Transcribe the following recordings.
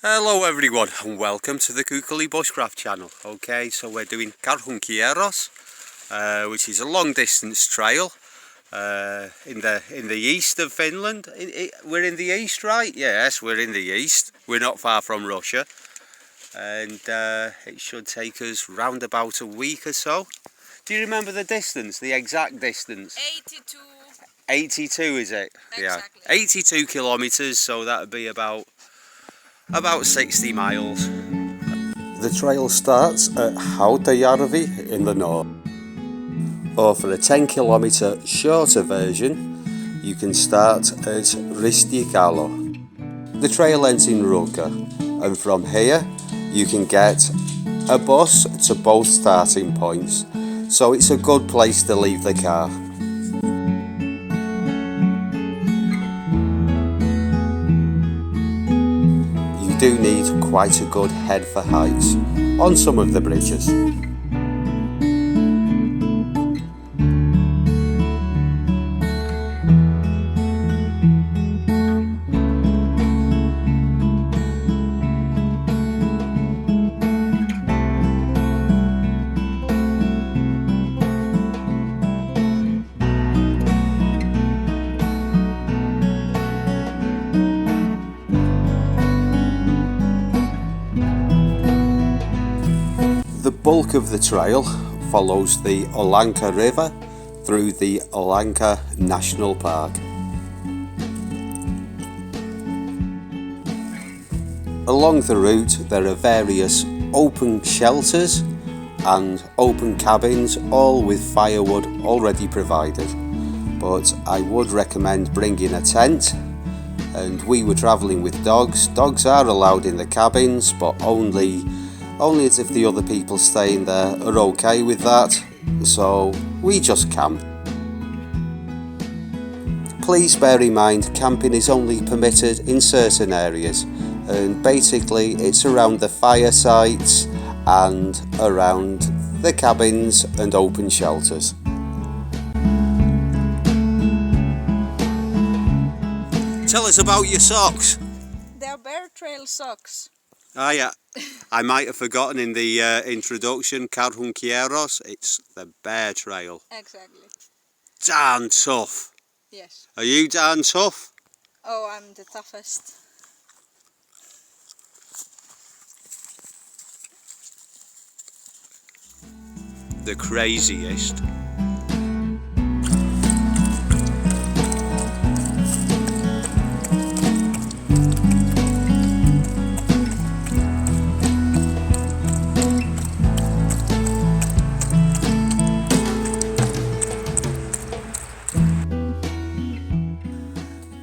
Hello everyone and welcome to the Kukuli Bushcraft channel. Okay, so we're doing karhunkierros, which is a long distance trail in the east of Finland. We're in the east, right? Yes, we're in the east. We're not far from Russia, and it should take us round about a week or so. Do you remember the distance, the exact distance? 82. 82 is it? Exactly. Yeah, 82 kilometers, so that would be about 60 miles. The trail starts at Hautajärvi in the north. Or for a 10 kilometre shorter version, you can start at Ristikalo. The trail ends in Ruka, and from here you can get a bus to both starting points, so it's a good place to leave the car. You do need quite a good head for heights on some of the bridges. The bulk of the trail follows the Olanka River through the Olanka National Park. Along the route there are various open shelters and open cabins, all with firewood already provided, but I would recommend bringing a tent. And we were travelling with dogs. Dogs are allowed in the cabins, but only as if the other people staying there are okay with that, so we just camp. Please bear in mind, camping is only permitted in certain areas, and basically it's around the fire sites and around the cabins and open shelters. Tell us about your socks. They're bear trail socks. Ah yeah, I might have forgotten in the introduction, karhunkierros, it's the bear trail. Exactly. Darn tough. Yes. Are you darn tough? Oh, I'm the toughest. The craziest.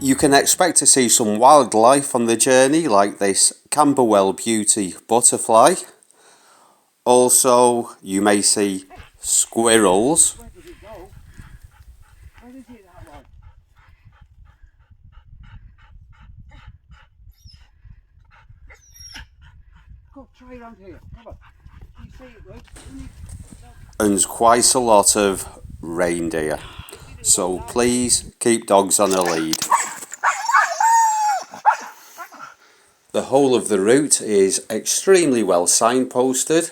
You can expect to see some wildlife on the journey, like this Camberwell Beauty butterfly. Also, you may see squirrels. Where did it go? Where is it, that one? Go, try around here. Come on. You see it, right? And quite a lot of reindeer. So please keep dogs on a lead. The whole of the route is extremely well signposted,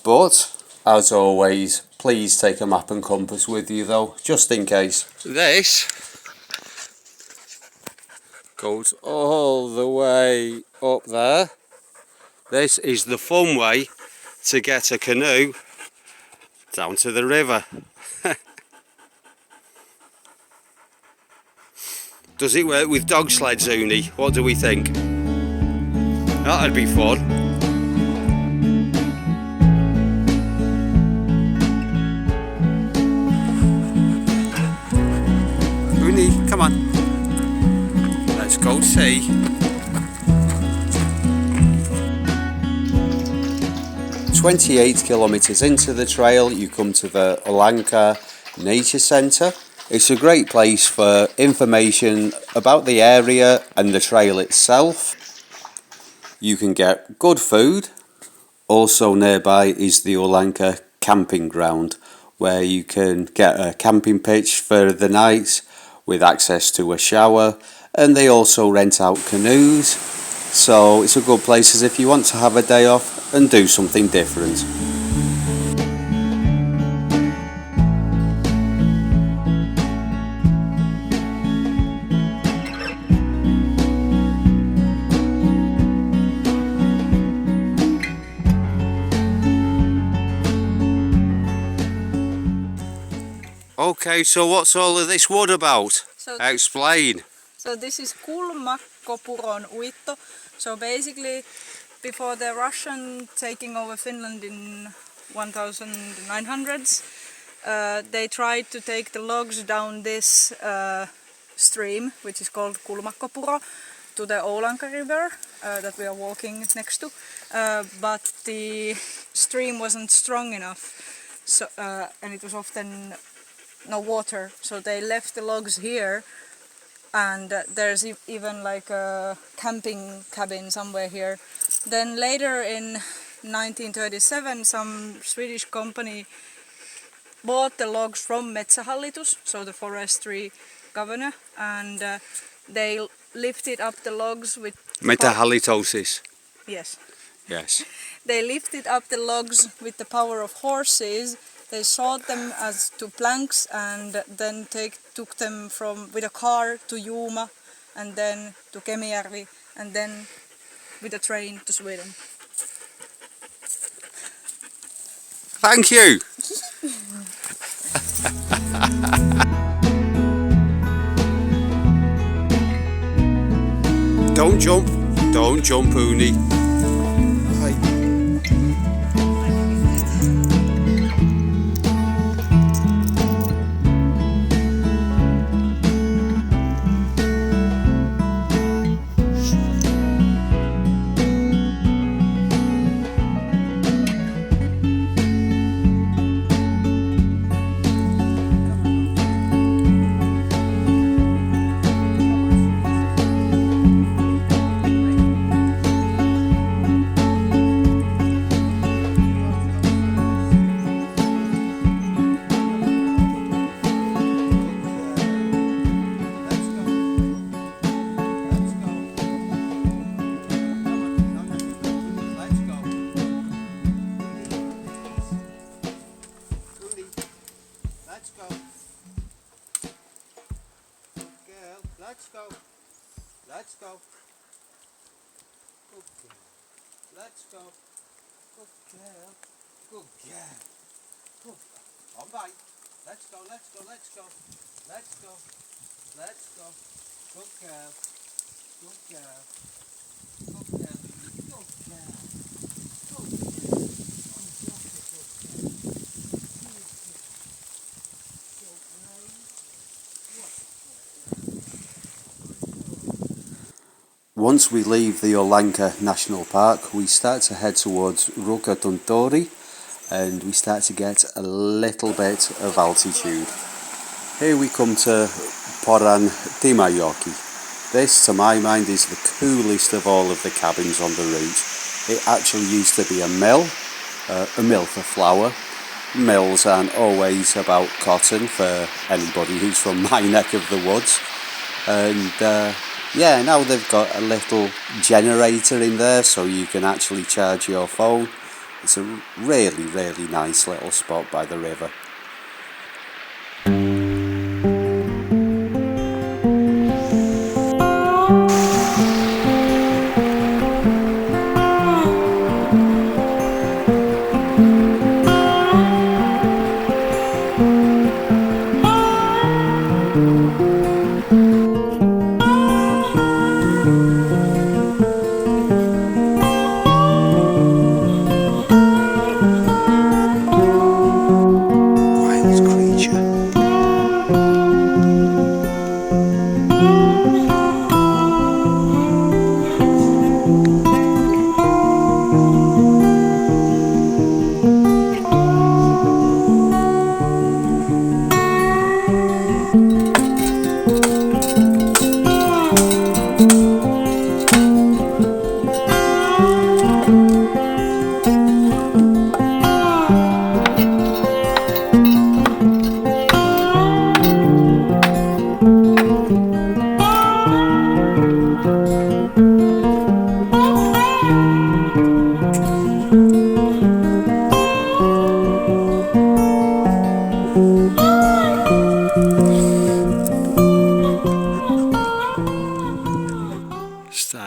but as always, please take a map and compass with you though, just in case. This goes all the way up there. This is the fun way to get a canoe down to the river. Does it work with dog sleds, Uni? What do we think? That'd be fun. Uni, come on. Let's go see. "28 kilometres into the trail, you come to the Olanka Nature Centre. It's a great place for information about the area and the trail itself. You can get good food. Also nearby is the Olanka camping ground, where you can get a camping pitch for the night with access to a shower, and they also rent out canoes. So it's a good place as if you want to have a day off and do something different. Okay, so what's all of this wood about? So, Explain. so this is kulmakkopuron uitto. So basically, before the Russian taking over Finland in 1900s, they tried to take the logs down this stream, which is called Kulmakkopuro, to the Oulanka River that we are walking next to, but the stream wasn't strong enough, so and it was often no water, so they left the logs here, and there's even like a camping cabin somewhere here. Then later in 1937 some Swedish company bought the logs from Metsähallitus, so the forestry governor, and they lifted up the logs with... Metahalitosis. Yes. Yes. They lifted up the logs with the power of horses. They sawed them as to planks and then took them with a car to Juma and then to Kemijärvi and then with a train to Sweden. Thank you. Don't jump, Uni. Let's go. Good girl. Let's go. Good girl. Good girl. Good. On by. Let's go. Let's go. Let's go. Let's go. Let's go. Good girl. Good girl. Good girl. Good girl. Good girl. Once we leave the Oulanka National Park, we start to head towards Rukatuntori and we start to get a little bit of altitude. Here we come to Poran Timajoki. This, to my mind, is the coolest of all of the cabins on the route. It actually used to be a mill for flour. Mills aren't always about cotton for anybody who's from my neck of the woods. And yeah, now they've got a little generator in there so you can actually charge your phone. It's a really, really nice little spot by the river.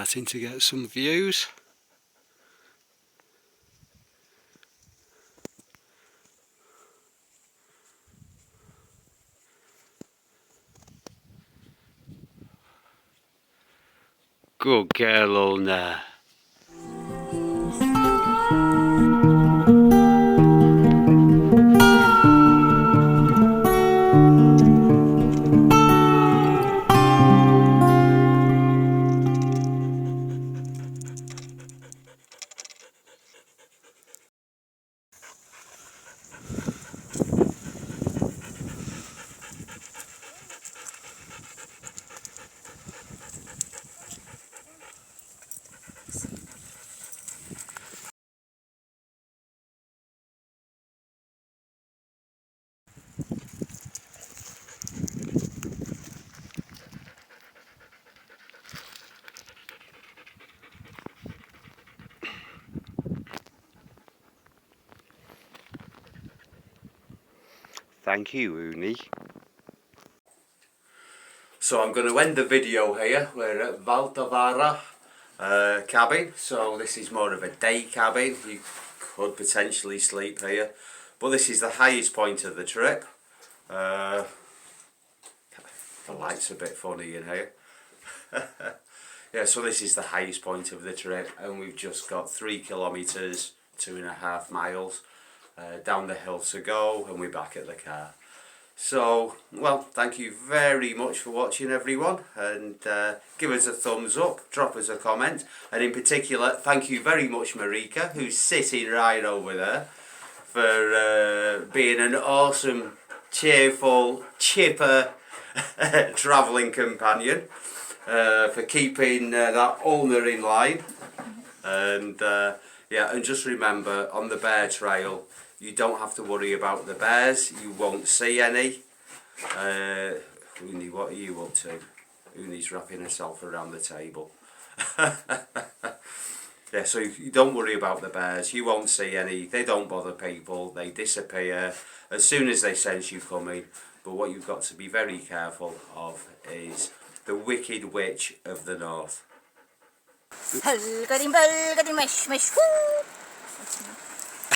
starting to get some views. Good girl, Ulna. Thank you, Uni. So I'm going to end the video here. We're at Valtavara cabin. So this is more of a day cabin. You could potentially sleep here. But this is the highest point of the trip. The light's a bit funny in here. Yeah, so this is the highest point of the trip. And we've just got 3 kilometres, 2.5 miles down the hill to go. And we're back at the car. So, well, thank you very much for watching, everyone, and give us a thumbs up, drop us a comment, and in particular, thank you very much, Marika, who's sitting right over there, for being an awesome, cheerful, chipper travelling companion, for keeping that ulnar in line, and yeah, and just remember, on the bear trail, you don't have to worry about the bears. You won't see any. Uni, what are you up to? Uni's wrapping herself around the table. Yeah, so you don't worry about the bears. You won't see any. They don't bother people. They disappear as soon as they sense you coming. But what you've got to be very careful of is the Wicked Witch of the North.